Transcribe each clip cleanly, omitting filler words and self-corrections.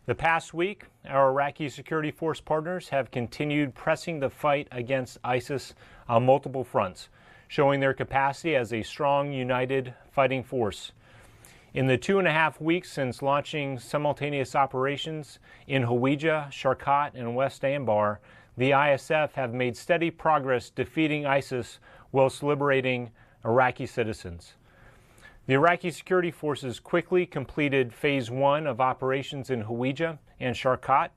The past week, our Iraqi security force partners have continued pressing the fight against ISIS on multiple fronts, showing their capacity as a strong, united fighting force. In the 2.5 weeks since launching simultaneous operations in Hawija, Sharqat, and West Anbar, the ISF have made steady progress defeating ISIS whilst liberating Iraqi citizens. The Iraqi security forces quickly completed Phase 1 of operations in Hawija and Sharqat,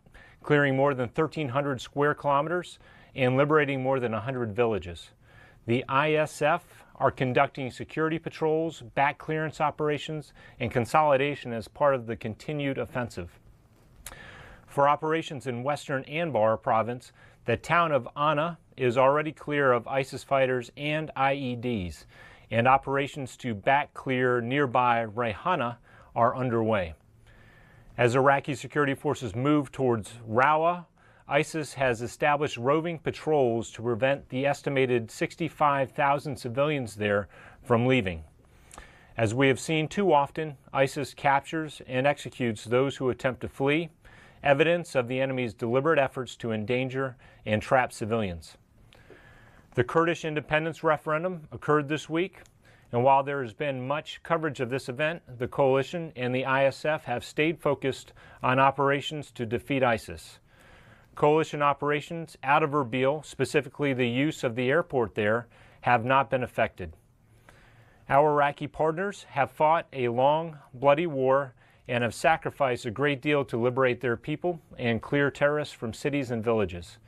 clearing more than 1,300 square kilometers and liberating more than 100 villages. The ISF are conducting security patrols, back clearance operations, and consolidation as part of the continued offensive. For operations in western Anbar province, the town of Anna is already clear of ISIS fighters and IEDs, and operations to back clear nearby Rayhana are underway. As Iraqi security forces move towards Rawa, ISIS has established roving patrols to prevent the estimated 65,000 civilians there from leaving. As we have seen too often, ISIS captures and executes those who attempt to flee, evidence of the enemy's deliberate efforts to endanger and trap civilians. The Kurdish independence referendum occurred this week, and while there has been much coverage of this event, the coalition and the ISF have stayed focused on operations to defeat ISIS. Coalition operations out of Erbil, specifically the use of the airport there, have not been affected. Our Iraqi partners have fought a long, bloody war and have sacrificed a great deal to liberate their people and clear terrorists from cities and villages.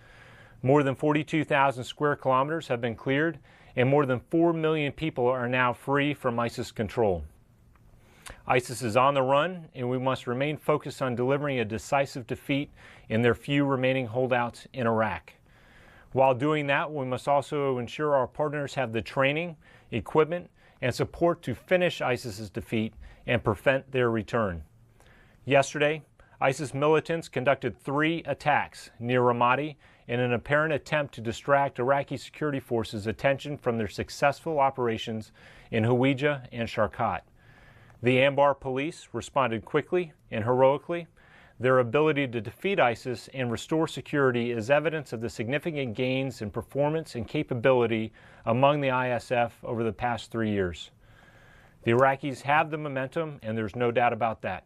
More than 42,000 square kilometers have been cleared, and more than 4 million people are now free from ISIS control. ISIS is on the run, and we must remain focused on delivering a decisive defeat in their few remaining holdouts in Iraq. While doing that, we must also ensure our partners have the training, equipment, and support to finish ISIS's defeat and prevent their return. Yesterday, ISIS militants conducted 3 attacks near Ramadi in an apparent attempt to distract Iraqi security forces' attention from their successful operations in Hawija and Sharqat. The Anbar police responded quickly and heroically. Their ability to defeat ISIS and restore security is evidence of the significant gains in performance and capability among the ISF over the past 3 years. The Iraqis have the momentum, and there's no doubt about that.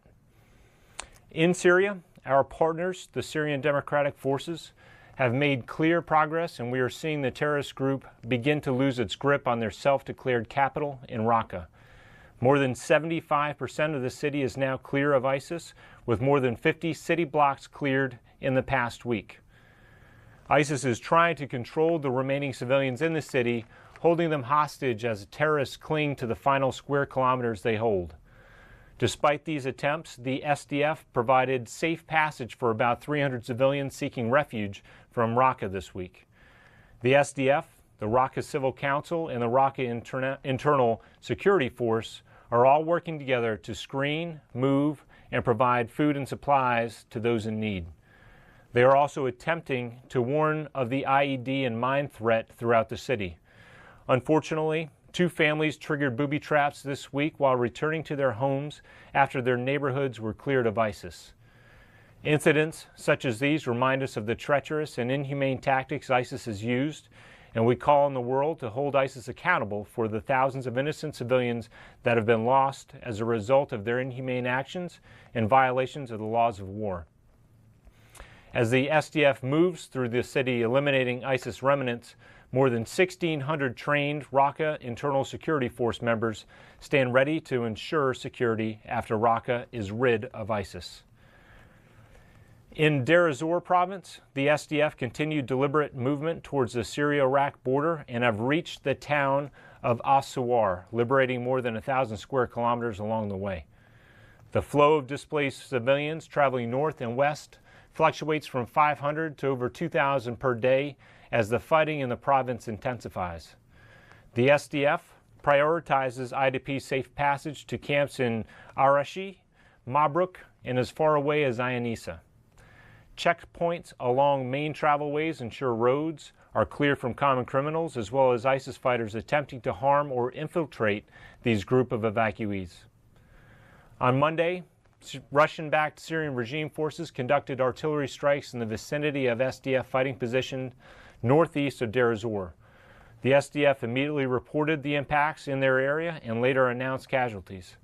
In Syria, our partners, the Syrian Democratic Forces, have made clear progress, and we are seeing the terrorist group begin to lose its grip on their self-declared capital in Raqqa. More than 75% of the city is now clear of ISIS, with more than 50 city blocks cleared in the past week. ISIS is trying to control the remaining civilians in the city, holding them hostage as terrorists cling to the final square kilometers they hold. Despite these attempts, the SDF provided safe passage for about 300 civilians seeking refuge from Raqqa this week. The SDF, the Raqqa Civil Council, and the Raqqa Internal Security Force are all working together to screen, move, and provide food and supplies to those in need. They are also attempting to warn of the IED and mine threat throughout the city. Unfortunately, 2 families triggered booby traps this week while returning to their homes after their neighborhoods were cleared of ISIS. Incidents such as these remind us of the treacherous and inhumane tactics ISIS has used, and we call on the world to hold ISIS accountable for the thousands of innocent civilians that have been lost as a result of their inhumane actions and violations of the laws of war. As the SDF moves through the city eliminating ISIS remnants, more than 1,600 trained Raqqa Internal Security Force members stand ready to ensure security after Raqqa is rid of ISIS. In Deir ez-Zor province, the SDF continued deliberate movement towards the Syria-Iraq border and have reached the town of As-Suwar, liberating more than 1,000 square kilometers along the way. The flow of displaced civilians traveling north and west fluctuates from 500 to over 2,000 per day as the fighting in the province intensifies. The SDF prioritizes IDP safe passage to camps in Arashi, Mabruk, and as far away as Ayanisa. Checkpoints along main travelways ensure roads are clear from common criminals as well as ISIS fighters attempting to harm or infiltrate these group of evacuees. On Monday, Russian-backed Syrian regime forces conducted artillery strikes in the vicinity of SDF fighting position northeast of Deir ez-Zor. The SDF immediately reported the impacts in their area and later announced casualties.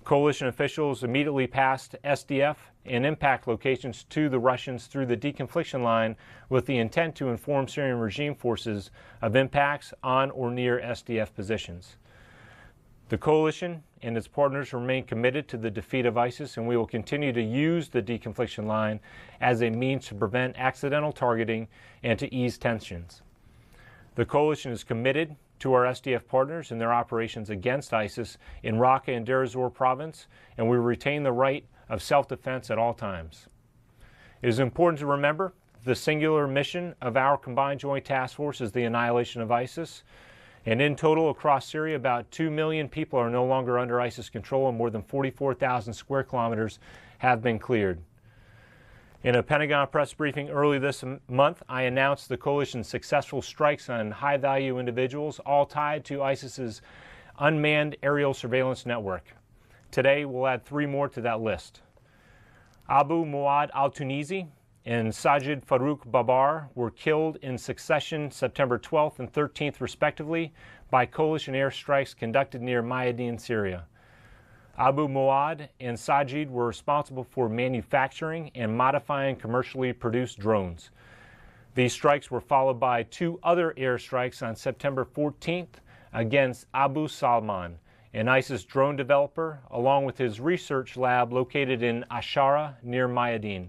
Coalition officials immediately passed SDF and impact locations to the Russians through the deconfliction line with the intent to inform Syrian regime forces of impacts on or near SDF positions. The coalition and its partners remain committed to the defeat of ISIS, and we will continue to use the deconfliction line as a means to prevent accidental targeting and to ease tensions. The coalition is committed to our SDF partners in their operations against ISIS in Raqqa and Deir ez-Zor province, and we retain the right of self-defense at all times. It is important to remember the singular mission of our combined joint task force is the annihilation of ISIS, and in total across Syria about 2 million people are no longer under ISIS control and more than 44,000 square kilometers have been cleared. In a Pentagon press briefing early this month, I announced the coalition's successful strikes on high-value individuals, all tied to ISIS's unmanned aerial surveillance network. Today, we'll add 3 more to that list. Abu Muad al-Tunisi and Sajid Farouk Babar were killed in succession September 12th and 13th, respectively, by coalition airstrikes conducted near Mayadin, Syria. Abu Muad and Sajid were responsible for manufacturing and modifying commercially produced drones. These strikes were followed by 2 other airstrikes on September 14th against Abu Salman, an ISIS drone developer, along with his research lab located in Ashara near Mayadin.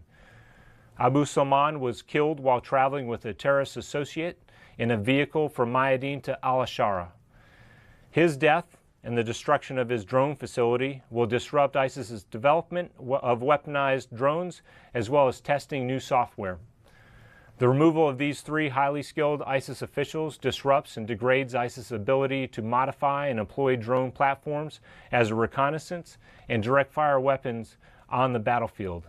Abu Salman was killed while traveling with a terrorist associate in a vehicle from Mayadin to Al-Ashara. His death and the destruction of his drone facility will disrupt ISIS's development of weaponized drones as well as testing new software. The removal of these 3 highly skilled ISIS officials disrupts and degrades ISIS's ability to modify and employ drone platforms as a reconnaissance and direct fire weapons on the battlefield.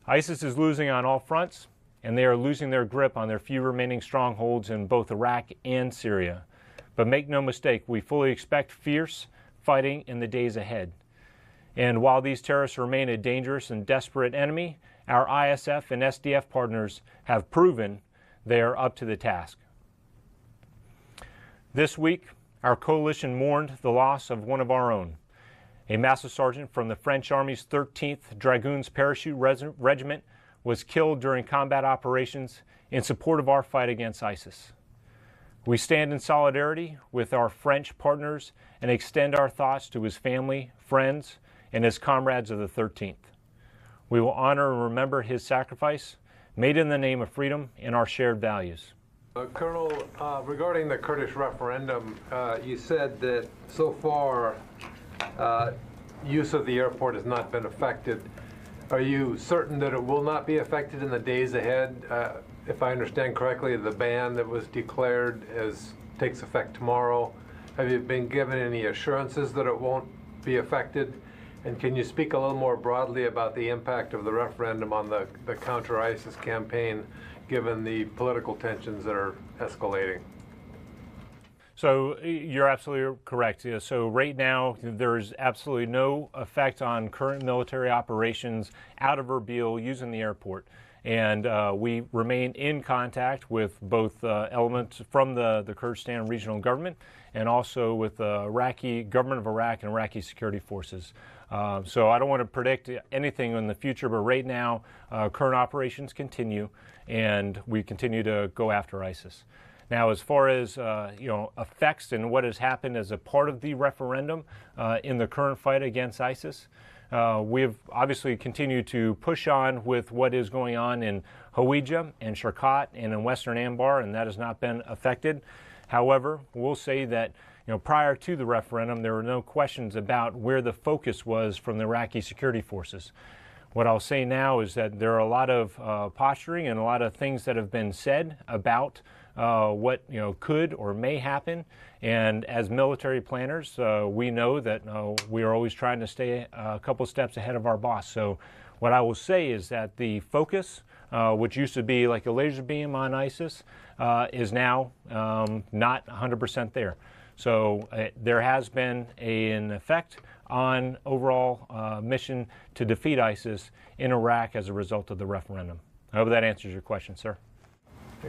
ISIS is losing on all fronts, and they are losing their grip on their few remaining strongholds in both Iraq and Syria. But make no mistake, we fully expect fierce fighting in the days ahead. And while these terrorists remain a dangerous and desperate enemy, our ISF and SDF partners have proven they are up to the task. This week, our coalition mourned the loss of one of our own. A master sergeant from the French Army's 13th Dragoons Parachute Regiment was killed during combat operations in support of our fight against ISIS. We stand in solidarity with our French partners and extend our thoughts to his family, friends, and his comrades of the 13th. We will honor and remember his sacrifice, made in the name of freedom and our shared values. Colonel, regarding the Kurdish referendum, you said that so far use of the airport has not been affected. Are you certain that it will not be affected in the days ahead? If I understand correctly, the ban that was declared takes effect tomorrow. Have you been given any assurances that it won't be affected? And can you speak a little more broadly about the impact of the referendum on the counter-ISIS campaign, given the political tensions that are escalating? So you're absolutely correct. So right now, there's absolutely no effect on current military operations out of Erbil using the airport. And we remain in contact with both elements from the Kurdistan regional government and also with the Iraqi government of Iraq and Iraqi security forces. So I don't want to predict anything in the future, but right now, current operations continue, and we continue to go after ISIS. Now, as far as effects and what has happened as a part of the referendum in the current fight against ISIS, we've obviously continued to push on with what is going on in Hawija and Sharqat and in Western Anbar, and that has not been affected. However, we'll say that prior to the referendum, there were no questions about where the focus was from the Iraqi security forces. What I'll say now is that there are a lot of posturing and a lot of things that have been said about what could or may happen. And as military planners, we know that we are always trying to stay a couple steps ahead of our boss. So what I will say is that the focus, which used to be like a laser beam on ISIS, is now not 100% there. So there has been an effect on overall mission to defeat ISIS in Iraq as a result of the referendum. I hope that answers your question, sir.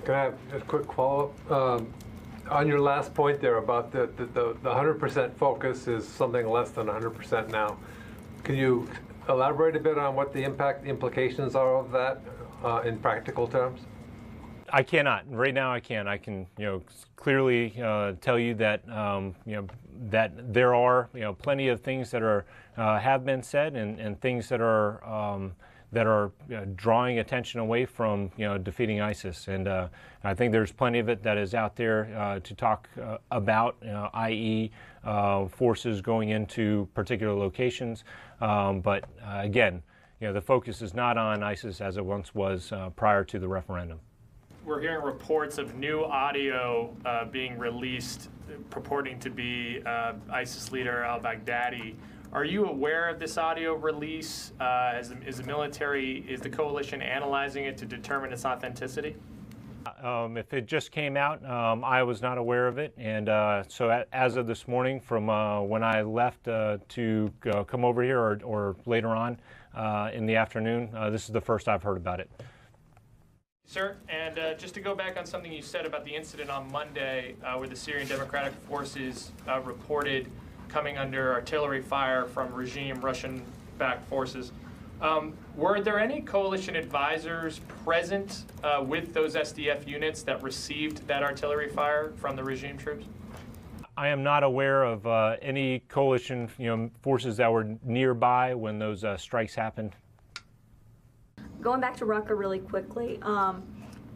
Can I have a quick follow-up? On your last point there about the 100% focus is something less than 100% now. Can you elaborate a bit on what the implications are of that in practical terms? I cannot. Right now I can. I can, clearly tell you that, that there are, plenty of things that are have been said and things that are drawing attention away from, defeating ISIS. And I think there's plenty of it that is out there to talk about, i.e. Forces going into particular locations. But again, the focus is not on ISIS as it once was prior to the referendum. We're hearing reports of new audio being released purporting to be ISIS leader al-Baghdadi. Are you aware of this audio release? Is the coalition analyzing it to determine its authenticity? If it just came out, I was not aware of it, and so as of this morning, from when I left to come over here, or later on in the afternoon, this is the first I've heard about it. Sir, and just to go back on something you said about the incident on Monday where the Syrian Democratic Forces reported coming under artillery fire from regime Russian-backed forces. Were there any coalition advisors present with those SDF units that received that artillery fire from the regime troops? I am not aware of any coalition forces that were nearby when those strikes happened. Going back to Raqqa really quickly,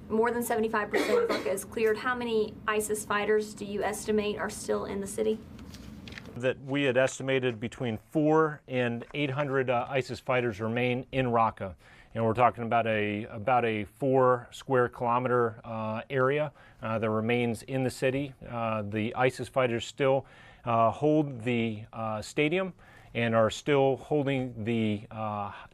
more than 75% of Raqqa is cleared. How many ISIS fighters do you estimate are still in the city? That we had estimated between 400 and 800 ISIS fighters remain in Raqqa, and we're talking about a 4 square kilometer area that remains in the city. The ISIS fighters still hold the stadium and are still holding the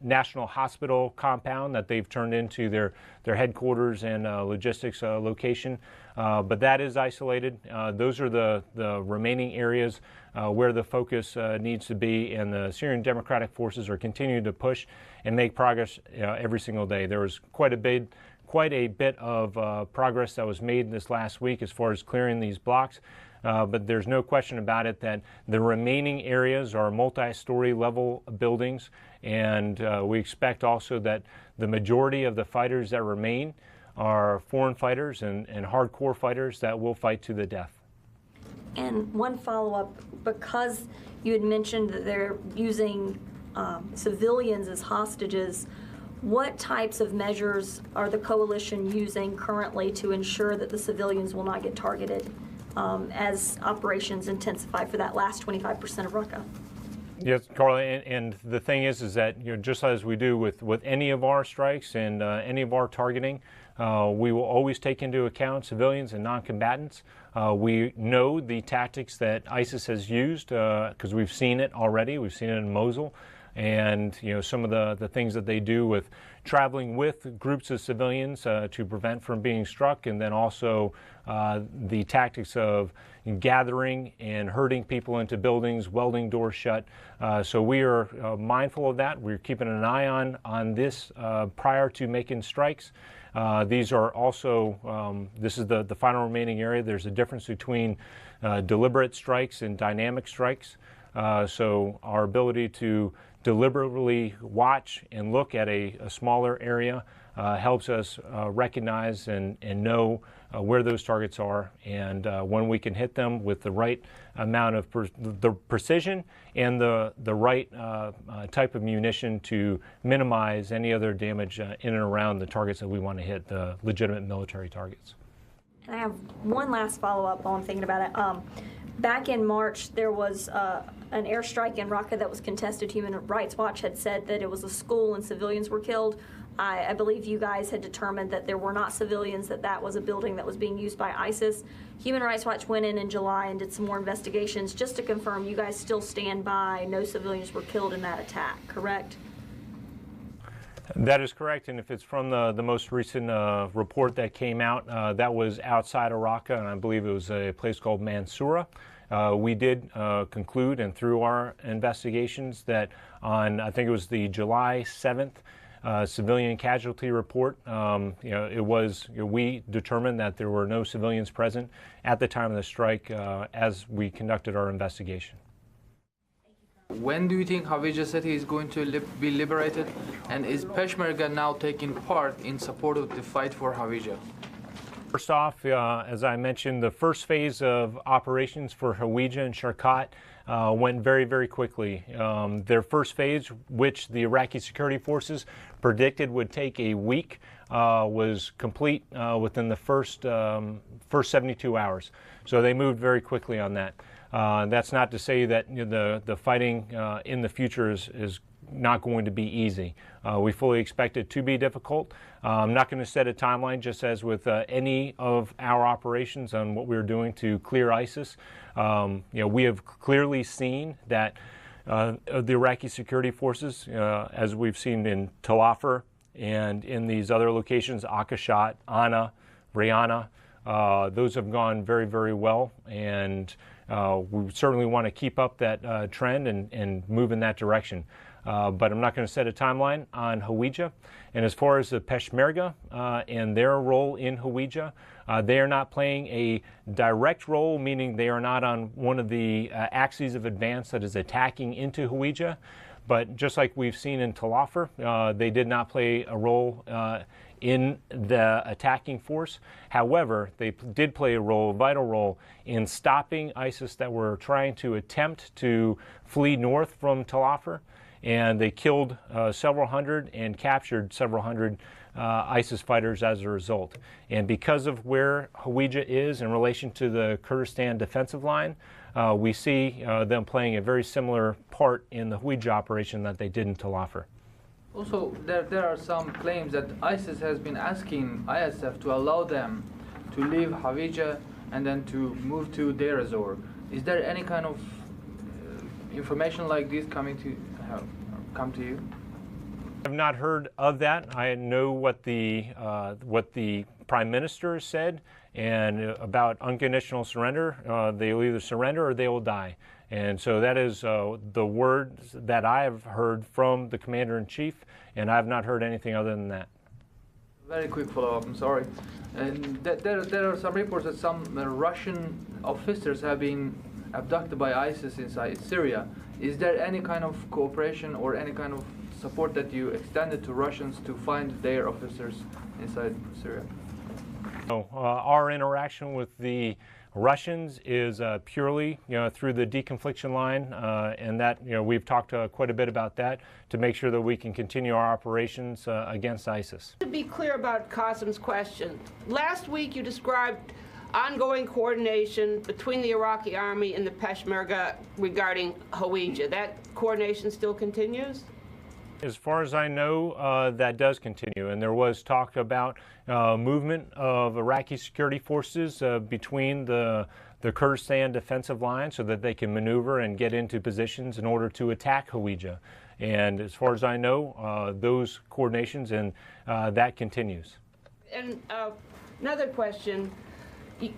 National Hospital compound that they've turned into their headquarters and logistics location. But that is isolated. Those are the remaining areas where the focus needs to be, and the Syrian Democratic Forces are continuing to push and make progress every single day. There was quite a bit of progress that was made this last week as far as clearing these blocks. But there's no question about it that the remaining areas are multi-story level buildings, and we expect also that the majority of the fighters that remain are foreign fighters and hardcore fighters that will fight to the death. And one follow-up, because you had mentioned that they're using civilians as hostages, what types of measures are the coalition using currently to ensure that the civilians will not get targeted as operations intensify for that last 25% of Raqqa? Yes, Carla, and the thing is that just as we do with any of our strikes and any of our targeting, we will always take into account civilians and non-combatants. We know the tactics that ISIS has used because we've seen it already. We've seen it in Mosul, and some of the things that they do with traveling with groups of civilians to prevent from being struck, and then also the tactics of gathering and herding people into buildings, welding doors shut. So we are mindful of that. We're keeping an eye on this prior to making strikes. These are also, this is the final remaining area. There's a difference between deliberate strikes and dynamic strikes. So our ability to deliberately watch and look at a smaller area helps us recognize and know where those targets are, and when we can hit them with the right amount of the precision and the right type of munition to minimize any other damage in and around the targets that we want to hit, the legitimate military targets. And I have one last follow-up while I'm thinking about it. Back in March, there was an airstrike in Raqqa that was contested. Human Rights Watch had said that it was a school and civilians were killed. I believe you guys had determined that there were not civilians, that was a building that was being used by ISIS. Human Rights Watch went in July and did some more investigations. Just to confirm, you guys still stand by no civilians were killed in that attack, correct? That is correct, and if it's from the most recent report that came out, that was outside of Raqqa, and I believe it was a place called Mansoura. We did conclude, and through our investigations, that on, I think it was the July 7th civilian casualty report, we determined that there were no civilians present at the time of the strike as we conducted our investigation. When do you think Hawija city is going to be liberated, and is Peshmerga now taking part in support of the fight for Hawija? First off, as I mentioned, the first phase of operations for Hawija and Sharqat went very, very quickly. Their first phase, which the Iraqi security forces predicted would take a week, was complete within the first 72 hours. So they moved very quickly on that. That's not to say that the fighting in the future is not going to be easy. We fully expect it to be difficult. I'm not going to set a timeline, just as with any of our operations on what we're doing to clear ISIS. We have clearly seen that the Iraqi security forces, as we've seen in Tal Afar and in these other locations, Akashat, Ana, Rayana, those have gone very, very well, and we certainly want to keep up that trend and move in that direction. But I'm not going to set a timeline on Hawija. And as far as the Peshmerga and their role in Hawija, they are not playing a direct role, meaning they are not on one of the axes of advance that is attacking into Hawija. But just like we've seen in Tal Afar, they did not play a role in the attacking force. However, they did play a vital role in stopping ISIS that were trying to attempt to flee north from Tal Afar. And they killed several hundred and captured several hundred ISIS fighters as a result. And because of where Hawija is in relation to the Kurdistan defensive line, we see them playing a very similar part in the Hawija operation that they did in Tal Afar. Also, there are some claims that ISIS has been asking ISF to allow them to leave Hawija and then to move to Deir ez-Zor. Is there any kind of information like this come to you? I've not heard of that. I know what the Prime Minister said, and about unconditional surrender. They will either surrender or they will die. And so that is the words that I have heard from the Commander-in-Chief, and I have not heard anything other than that. Very quick follow-up, I'm sorry. And there are some reports that some Russian officers have been abducted by ISIS inside Syria. Is there any kind of cooperation or any kind of support that you extended to Russians to find their officers inside Syria? No, our interaction with the Russians is purely, through the deconfliction line, and that, we've talked quite a bit about that to make sure that we can continue our operations against ISIS. To be clear about Qasim's question, last week you described ongoing coordination between the Iraqi army and the Peshmerga regarding Hawija. That coordination still continues? As far as I know, that does continue, and there was talk about movement of Iraqi security forces between the Kurdistan defensive line so that they can maneuver and get into positions in order to attack Hawija. And as far as I know, those coordinations and that continues. And another question.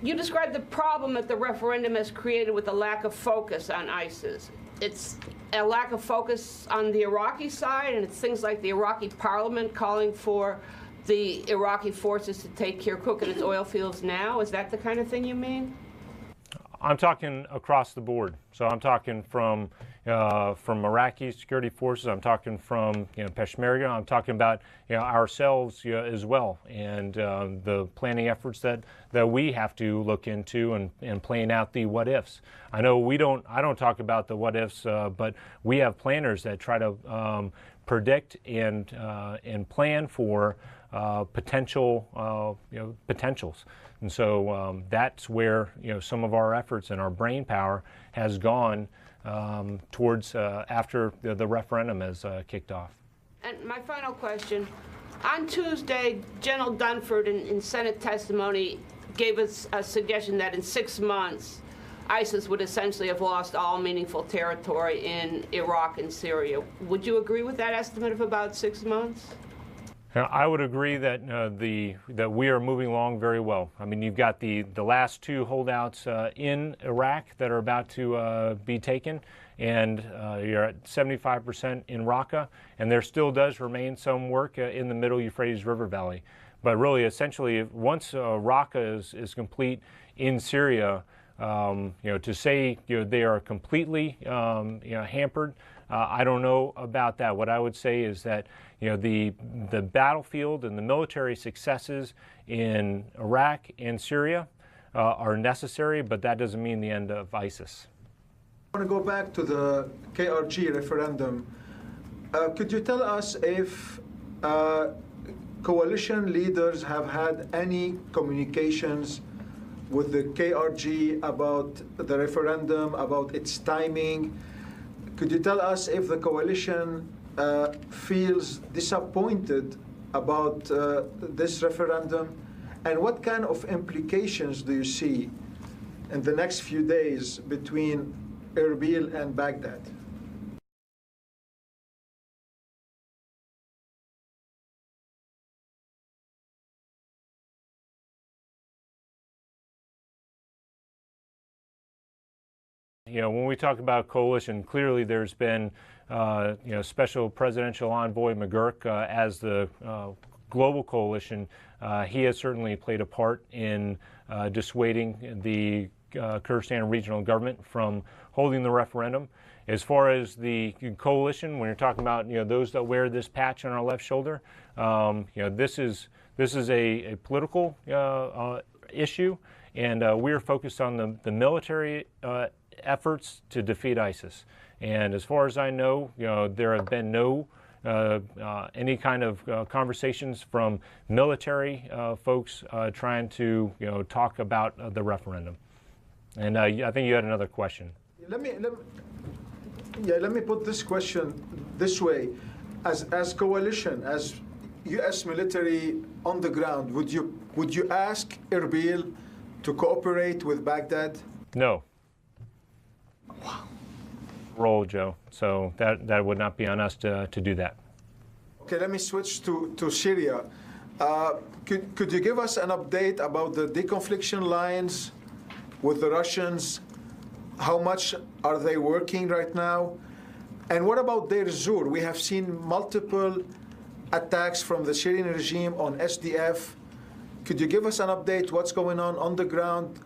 You described the problem that the referendum has created with a lack of focus on ISIS. It's a lack of focus on the Iraqi side, and it's things like the Iraqi parliament calling for the Iraqi forces to take Kirkuk and its oil fields now. Is that the kind of thing you mean? I'm talking across the board. So I'm talking from Iraqi security forces. I'm talking from Peshmerga. I'm talking about ourselves as well, and the planning efforts that we have to look into and playing out the what ifs. I know I don't talk about the what ifs, but we have planners that try to predict and plan for potentials. And so that's where some of our efforts and our brain power has gone towards after the referendum has kicked off. And my final question. On Tuesday, General Dunford in Senate testimony gave us a suggestion that in 6 months, ISIS would essentially have lost all meaningful territory in Iraq and Syria. Would you agree with that estimate of about 6 months? I would agree that that we are moving along very well. I mean, you've got the last two holdouts in Iraq that are about to be taken, and you're at 75% in Raqqa, and there still does remain some work in the middle Euphrates River Valley. But really, essentially, once Raqqa is complete in Syria, to say they are completely hampered, I don't know about that. What I would say is that the battlefield and the military successes in Iraq and Syria are necessary, but that doesn't mean the end of ISIS. I want to go back to the KRG referendum. Could you tell us if coalition leaders have had any communications with the KRG about the referendum, about its timing? Could you tell us if the coalition feels disappointed about this referendum? And what kind of implications do you see in the next few days between Erbil and Baghdad? When we talk about coalition, clearly there's been, Special Presidential Envoy McGurk as the global coalition. He has certainly played a part in dissuading the Kurdistan regional government from holding the referendum. As far as the coalition, when you're talking about those that wear this patch on our left shoulder, this is a political issue, and we are focused on the military efforts to defeat ISIS. And as far as I know, there have been no any kind of conversations from military folks trying to talk about the referendum. And I think you had another question. Let me put this question this way: as coalition, as U.S. military on the ground, would you ask Erbil to cooperate with Baghdad? No. Wow. Role, Joe. So that would not be on us to do that. Okay, let me switch to Syria. Could you give us an update about the deconfliction lines with the Russians? How much are they working right now? And what about Deir Zur? We have seen multiple attacks from the Syrian regime on SDF. Could you give us an update what's going on the ground?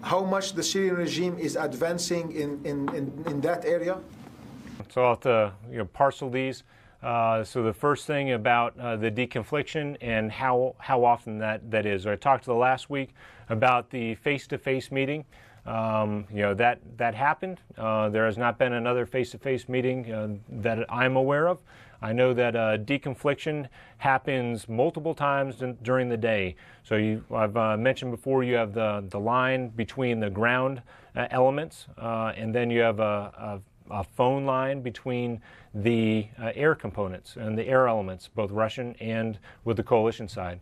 How much the Syrian regime is advancing in that area? So I'll have to parcel these. So the first thing about the deconfliction and how often that is. I talked to the last week about the face-to-face meeting. That happened. There has not been another face-to-face meeting that I'm aware of. I know that deconfliction happens multiple times during the day. So I've mentioned before, you have the line between the ground elements, and then you have a phone line between the air components and the air elements, both Russian and with the coalition side.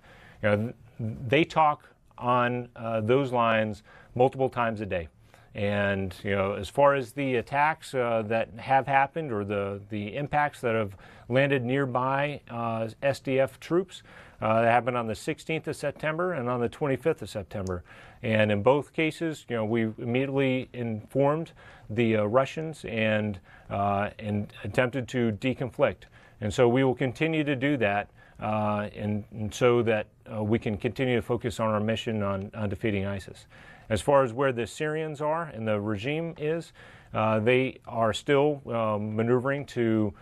They talk on those lines multiple times a day. And as far as the attacks that have happened, or the impacts that have landed nearby SDF troops, that happened on the 16th of September and on the 25th of September. And in both cases, we immediately informed the Russians and attempted to deconflict. And so we will continue to do that, and so that we can continue to focus on our mission on defeating ISIS. As far as where the Syrians are and the regime is, they are still maneuvering to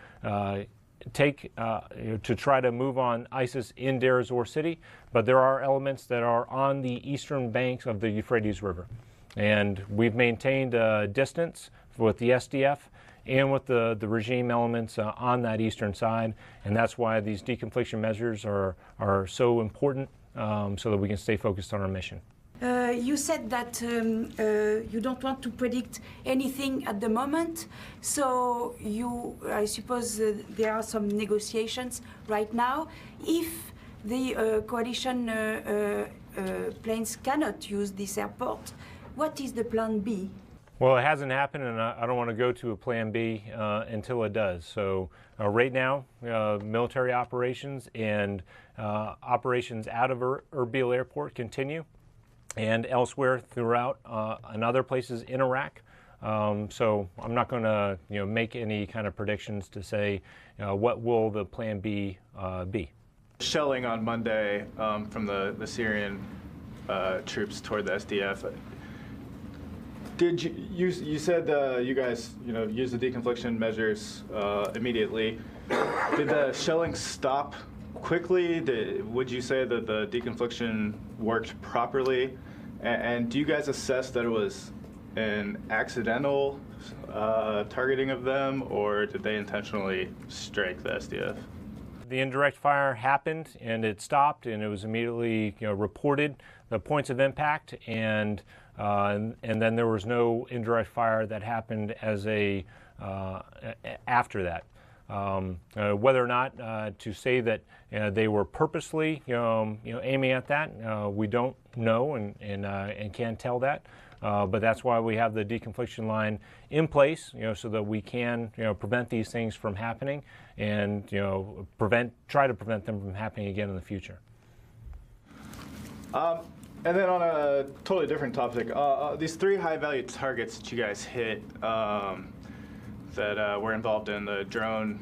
try to move on ISIS in Deir ez-Zor city, but there are elements that are on the eastern banks of the Euphrates River. And we've maintained a distance with the SDF and with the regime elements on that eastern side, and that's why these deconfliction measures are so important, so that we can stay focused on our mission. You said that you don't want to predict anything at the moment, so I suppose there are some negotiations right now. If the coalition planes cannot use this airport, what is the plan B? Well, it hasn't happened, and I don't want to go to a plan B until it does. So right now, military operations and operations out of Erbil Airport continue, and elsewhere throughout and other places in Iraq. So I'm not going to make any kind of predictions to say what will the plan B be. Shelling on Monday from the Syrian troops toward the SDF. Did you said you guys used the deconfliction measures immediately? Did the shelling stop quickly? Would you say that the deconfliction worked properly? And do you guys assess that it was an accidental targeting of them, or did they intentionally strike the SDF? The indirect fire happened, and it stopped, and it was immediately reported, the points of impact, and then there was no indirect fire that happened as after that. Whether or not to say that they were purposely aiming at that, we don't know and can't tell that. But that's why we have the deconfliction line in place, so that we can prevent these things from happening and try to prevent them from happening again in the future. And then on a totally different topic, these 3 high-value targets that you guys hit that were involved in the drone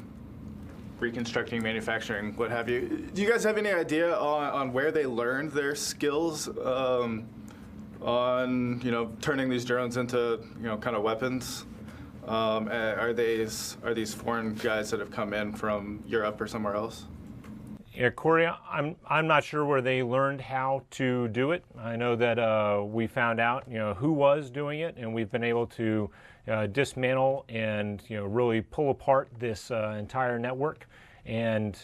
reconstructing, manufacturing, what have you. Do you guys have any idea on where they learned their skills on turning these drones into kind of weapons? Are these foreign guys that have come in from Europe or somewhere else? Yeah, Corey, I'm not sure where they learned how to do it. I know that we found out who was doing it, and we've been able to dismantle and really pull apart this entire network. And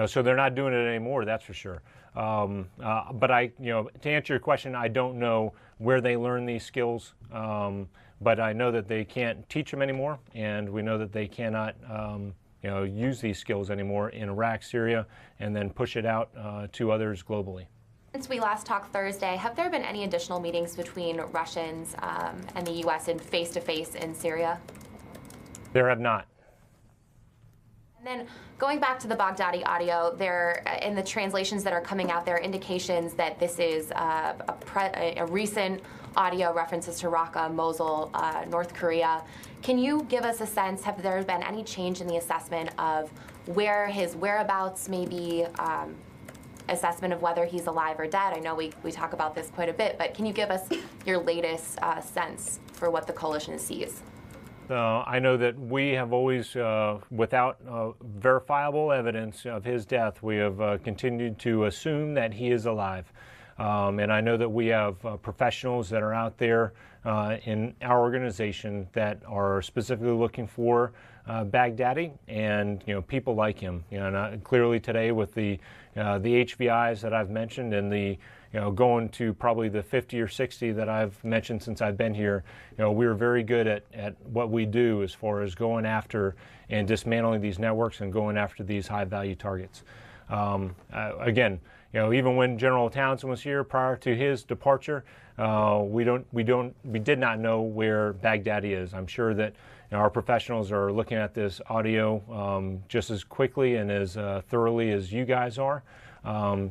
so they're not doing it anymore, that's for sure. But to answer your question, I don't know where they learn these skills. But I know that they can't teach them anymore, and we know that they cannot use these skills anymore in Iraq, Syria, and then push it out to others globally. Since we last talked Thursday, have there been any additional meetings between Russians and the U.S. in face-to-face in Syria? There have not. And then going back to the Baghdadi audio, there in the translations that are coming out, there are indications that this is a recent audio references to Raqqa, Mosul, North Korea. Can you give us a sense, have there been any change in the assessment of where his whereabouts may be, assessment of whether he's alive or dead? I know we talk about this quite a bit, but can you give us your latest sense for what the coalition sees? I know that we have always, without verifiable evidence of his death, we have continued to assume that he is alive. And I know that we have professionals that are out there in our organization that are specifically looking for Baghdadi and people like him. And clearly today with the HVIs that I've mentioned and the going to probably the 50 or 60 that I've mentioned since I've been here, we're very good at what we do as far as going after and dismantling these networks and going after these high-value targets. Again, even when General Townsend was here prior to his departure, we did not know where Baghdadi is. I'm sure that our professionals are looking at this audio just as quickly and as thoroughly as you guys are.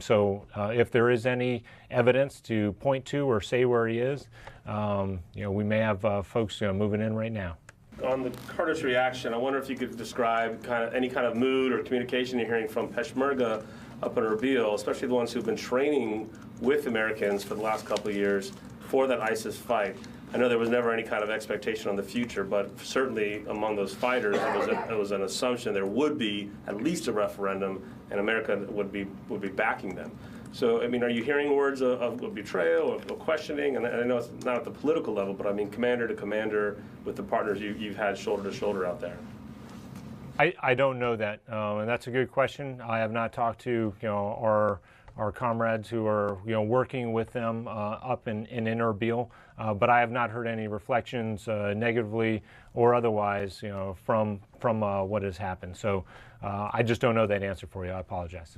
So if there is any evidence to point to or say where he is, we may have folks moving in right now. On the Kurdish reaction, I wonder if you could describe any kind of mood or communication you're hearing from Peshmerga up in Erbil, especially the ones who've been training with Americans for the last couple of years for that ISIS fight. I know there was never any kind of expectation on the future, but certainly among those fighters, it was an assumption there would be at least a referendum, and America would be backing them. So, I mean, are you hearing words of betrayal, of questioning? And I know it's not at the political level, but I mean, commander to commander with the partners you've had shoulder to shoulder out there. I don't know that, and that's a good question. I have not talked to our comrades who are working with them up in Erbil, but I have not heard any reflections negatively or otherwise from what has happened. So I just don't know that answer for you. I apologize.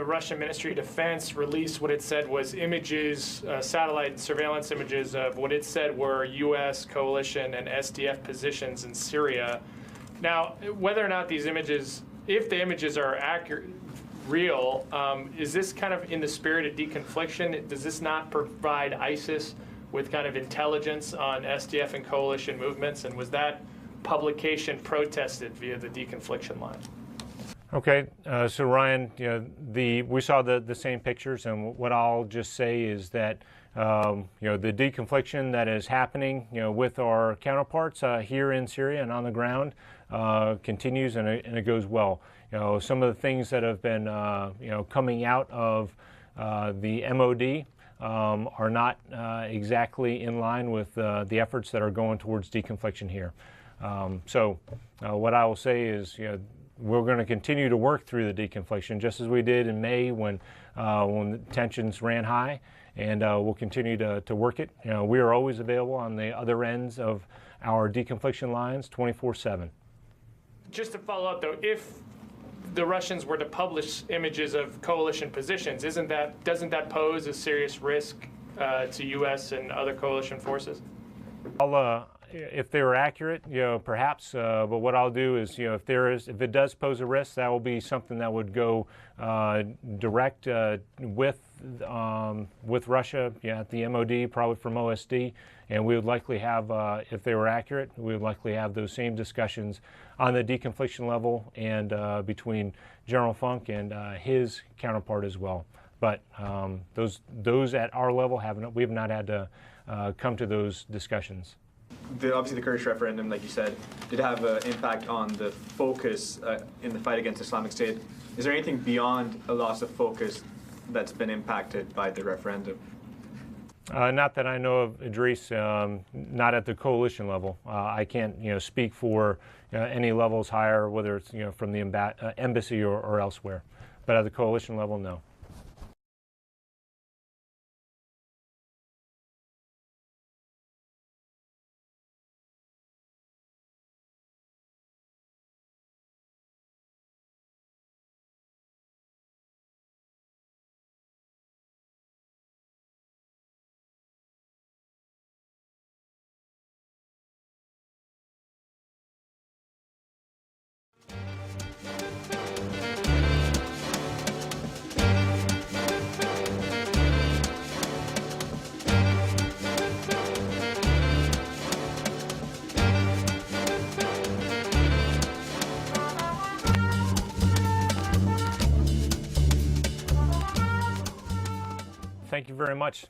the Russian Ministry of Defense released what it said was images, satellite surveillance images of what it said were U.S. coalition and SDF positions in Syria. Now, whether or not these images, if the images are accurate, real, is this kind of in the spirit of deconfliction? Does this not provide ISIS with kind of intelligence on SDF and coalition movements? And was that publication protested via the deconfliction line? Okay, so Ryan, we saw the same pictures, and what I'll just say is that the deconfliction that is happening, with our counterparts here in Syria and on the ground continues, and it goes well. Some of the things that have been coming out of the MOD are not exactly in line with the efforts that are going towards deconfliction here. So what I will say is, we're going to continue to work through the deconfliction, just as we did in May when the tensions ran high, and we'll continue to work it. We are always available on the other ends of our deconfliction lines 24/7. Just to follow up, though, if the Russians were to publish images of coalition positions, doesn't that pose a serious risk to U.S. and other coalition forces? If they were accurate, perhaps. But what I'll do is, if it does pose a risk, that will be something that would go direct with Russia at the MOD, probably from OSD, and we would likely have, if they were accurate, we would likely have those same discussions on the deconfliction level and between General Funk and his counterpart as well. But those at our level we have not had to come to those discussions. Obviously, the Kurdish referendum, like you said, did have an impact on the focus in the fight against Islamic State. Is there anything beyond a loss of focus that's been impacted by the referendum? Not that I know of, Idris. Not at the coalition level. I can't, speak for any levels higher, whether it's from the embassy or elsewhere. But at the coalition level, no. Thank you very much.